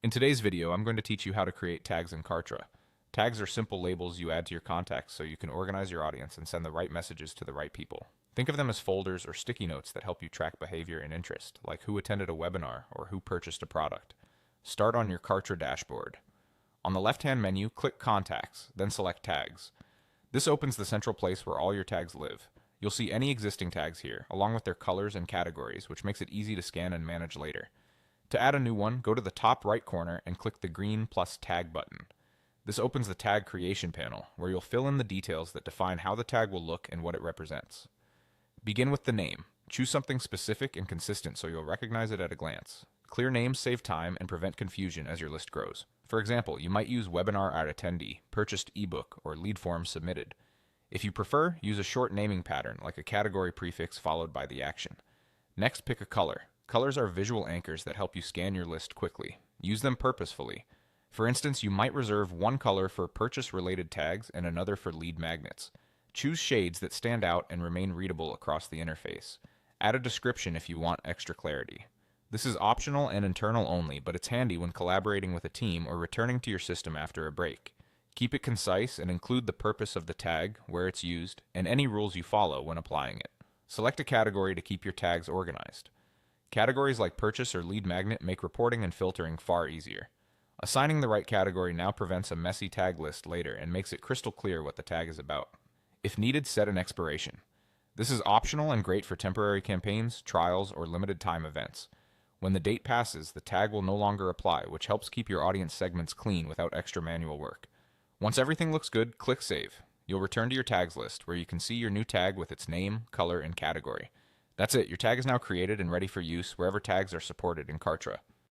In today's video, I'm going to teach you how to create tags in Kartra. Tags are simple labels you add to your contacts so you can organize your audience and send the right messages to the right people. Think of them as folders or sticky notes that help you track behavior and interest, like who attended a webinar or who purchased a product. Start on your Kartra dashboard. On the left-hand menu, click Contacts, then select Tags. This opens the central place where all your tags live. You'll see any existing tags here, along with their colors and categories, which makes it easy to scan and manage later. To add a new one, go to the top right corner and click the green plus tag button. This opens the tag creation panel, where you'll fill in the details that define how the tag will look and what it represents. Begin with the name. Choose something specific and consistent so you'll recognize it at a glance. Clear names save time and prevent confusion as your list grows. For example, you might use webinar at attendee, purchased ebook, or lead form submitted. If you prefer, use a short naming pattern like a category prefix followed by the action. Next, pick a color. Colors are visual anchors that help you scan your list quickly. Use them purposefully. For instance, you might reserve one color for purchase-related tags and another for lead magnets. Choose shades that stand out and remain readable across the interface. Add a description if you want extra clarity. This is optional and internal only, but it's handy when collaborating with a team or returning to your system after a break. Keep it concise and include the purpose of the tag, where it's used, and any rules you follow when applying it. Select a category to keep your tags organized. Categories like purchase or lead magnet make reporting and filtering far easier. Assigning the right category now prevents a messy tag list later and makes it crystal clear what the tag is about. If needed, set an expiration. This is optional and great for temporary campaigns, trials, or limited time events. When the date passes, the tag will no longer apply, which helps keep your audience segments clean without extra manual work. Once everything looks good, click Save. You'll return to your tags list, where you can see your new tag with its name, color, and category. That's it, your tag is now created and ready for use wherever tags are supported in Kartra.